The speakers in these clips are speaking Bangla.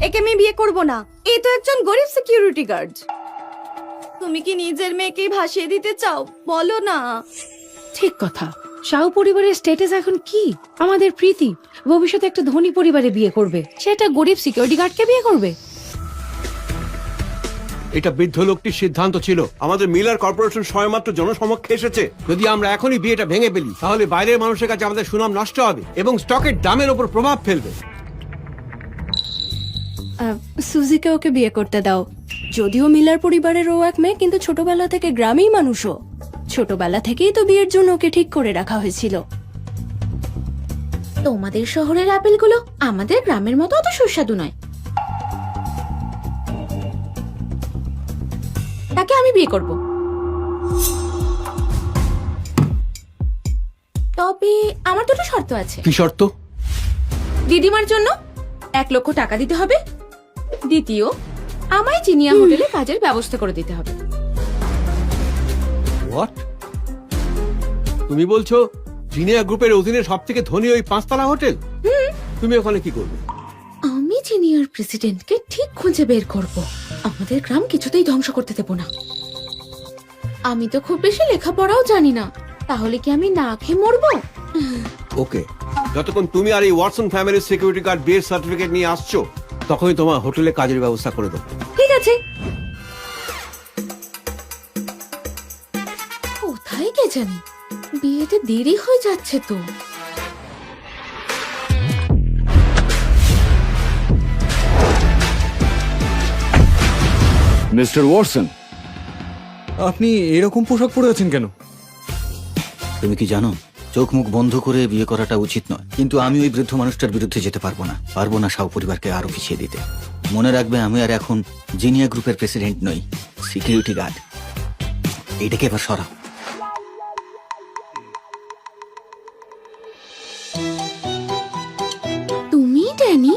একে আমি বিয়ে করব না। এই তো একজন গরিব সিকিউরিটি গার্ড। তুমি কি নিজের মেয়েকেই ভাসিয়ে দিতে চাও? বলো না। ঠিক কথা। শাহু পরিবারের স্ট্যাটাস এখন কি? আমাদের প্রীতি ভবিষ্যতে একটা ধনী পরিবারে বিয়ে করবে, সেটা গরিব সিকিউরিটি গার্ডকে বিয়ে করবে? এটা বৃদ্ধ লোকটির সিদ্ধান্ত ছিল। আমাদের মিলার কর্পোরেশন সবেমাত্র জনসমক্ষে এসেছে। যদি আমরা এখনই বিয়েটা ভেঙে ফেলি তাহলে বাইরের মানুষের কাছে আমাদের সুনাম নষ্ট হবে এবং স্টকের দামের উপর প্রভাব ফেলবে। সুজিকে ওকে বিয়ে করতে দাও। যদিও মিলার পরিবারের ও এক মেয়ে, কিন্তু ছোটবেলা থেকে গ্রামেই মানুষও। ছোটবেলা থেকেই তো বিয়ের জন্য ওকে ঠিক করে রাখা হয়েছিল। তোমাদের শহরের আপেলগুলো আমাদের গ্রামের মতো অত সুস্বাদু নয়। তাকে আমি বিয়ে করব। তবে আমার দুটো শর্ত আছে। কি শর্ত? দিদিমার জন্য 1 লক্ষ টাকা দিতে হবে। দ্বিতীয়, আমায় চিনিয়া হোটেলে কাজের ব্যবস্থা করে দিতে হবে। হোয়াট? তুমি বলছো জিনিয়া গ্রুপের অধীনে সবথেকে ধনী ওই 5 তলা হোটেল? তুমি ওখানে কি করবে? আমি জিনিয়ার প্রেসিডেন্টকে ঠিক খুঁজে বের করব। আমাদের গ্রাম কিছুতেই ধ্বংস করতে দেব না। আমি তো খুব বেশি লেখাপড়াও জানি না, তাহলে কি আমি না খেয়ে মরবো? ওকে, যতক্ষণ তুমি আর এই ওয়াটসন ফ্যামিলির সিকিউরিটি গার্ড বিয়ের সার্টিফিকেট নিয়ে আসছো তখনই তোমার হোটেলে কাজের ব্যবস্থা করে দেবো। ঠিক আছে। কোথায় কে জানি, বিয়েতে দেরি হয়ে যাচ্ছে তো। মিস্টার ওয়াটসন, আপনি এরকম পোশাক পরে আছেন কেন? তুমি কি জানো, চোখ মুখ বন্ধ করে বিয়ে করাটা উচিত নয়, কিন্তু আমি ওই বৃদ্ধ মানুষটার বিরুদ্ধে যেতে পারবো না শাহু পরিবারকে আরো পিছিয়ে দিতে। মনে রাখবে, আমি আর এখন জিনিয়া গ্রুপের প্রেসিডেন্ট নই, সিকিউরিটি গার্ড। এইটাকে এবার সরাও। তুমি ড্যানি?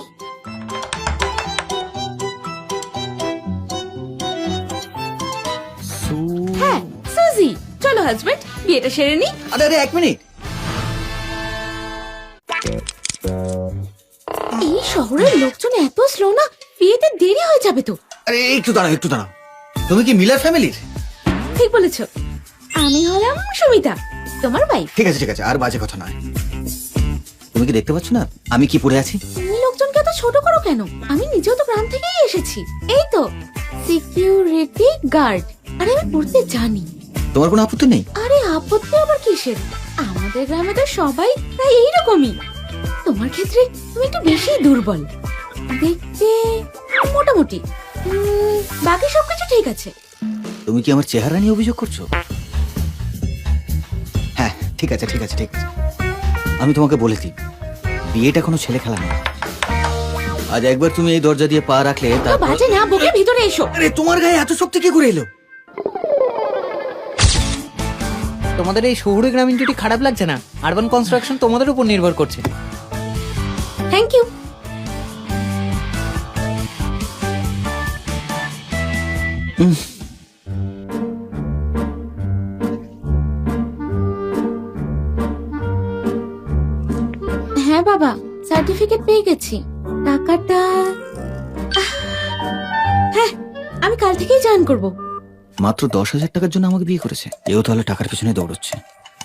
হ্যাঁ, সুজি। চলো হাজবেন্ড, বিয়েটা সেরে নি। আরে 1 মিনিট। এই শহরের লোকজন এত স্লো না, বিয়েতে দেরি হয়ে যাবে তো। আরে একটু দাঁড়াও। তুমি কি মিলার ফ্যামিলির? ঠিক বলেছো, আমি হলাম সুমিতা, তোমার ভাই। ঠিক আছে, আর বাজে কথা নয়। তুমি কি দেখতে পাচ্ছ না আমি কি পরে আছি? তুমি লোকজনকে এত ছোট করো কেন? আমি নিজেও তো গ্রাম থেকেই এসেছি। এই তো সিকিউরিটি গার্ড। আরে আমি পড়তে জানি। তোমার কোনো আপত্তি নেই? আরে আপত্তি আবার কিসের? আমাদের গ্রামে তো সবাই প্রায় এইরকমই। তোমার ক্ষেত্রে তুমি একটু বেশি দুর্বল দেখতে, মোটামুটি। বাকি সবকিছু ঠিক আছে। তুমি কি আমার চেহারা নিয়ে অভিযোগ করছো? হ্যাঁ, ঠিক আছে। আমি তোমাকে বলে দিই, বিয়েটা কোনো ছেলে খেলা নয়। আজ একবার তুমি এই দরজা দিয়ে পা রাখলে তারপর। বাজে না, বুকে ভিতরে এসো। আরে তোমার গায়ে এত শক্তি কি করে এলো? তোমাদের এই শহুরে গ্রামীণ জুটি খারাপ লাগছে না? আরবান কনস্ট্রাকশন তোমাদের উপর নির্ভর করছে। Thank you. হ্যাঁ বাবা, সার্টিফিকেট পেয়ে গেছি। টাকাটা হ্যাঁ, আমি কাল থেকেই জয়েন করব। মাত্র 10,000 টাকার জন্য আমাকে বিয়ে করেছে। এও তাহলে টাকার পেছনে দৌড়চ্ছে।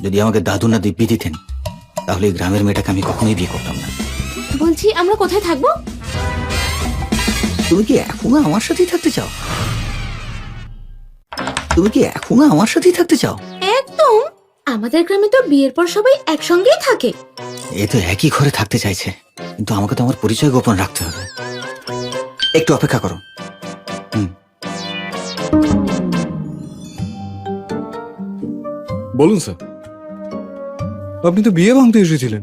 যদি আমাকে দাদু না দিব্যি দিতেন তাহলে এই গ্রামের মেয়েটাকে আমি কখনোই বিয়ে করতাম না। বলছি, আমরা কোথায় থাকবো? তুমি কি এখনো আমার সাথেই থাকতে চাও? একদম। আমাদের গ্রামে তো বিয়ের পর সবাই একসঙ্গেই থাকে। এ তো একই ঘরে থাকতে চাইছে, কিন্তু আমাকে তো আমার পরিচয় গোপন রাখতে হবে। একটু অপেক্ষা করো। বলুন স্যার, আপনি তো বিয়ে ভাঙতে এসেছিলেন,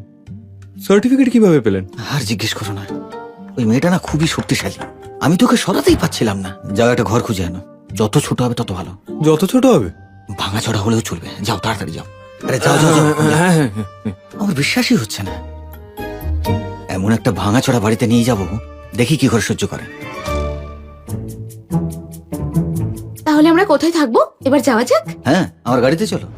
সার্টিফিকেট কিভাবে পেলেন? আর জিজ্ঞেস করো না, ওই মেয়েটা না খুবই শক্তিশালী। আমি তোকে সরাতেই পাচ্ছিলাম না। যাও, একটা ঘর খুঁজে আনো। যত ছোট হবে তত ভালো। যত ছোট হবে? ভাঙাচোরা হলেও চলবে। যাও, তাড়াতাড়ি যাও। আরে যাও। হ্যাঁ। আমার বিশ্বাসই হচ্ছে না। এমন একটা ভাঙাচোরা বাড়িতে নিয়ে যাব, দেখি কি করে সহ্য করে। তাহলে আমরা কোথায় থাকবো? এবার যাওয়া যাক। হ্যাঁ, আমার গাড়িতে চলো।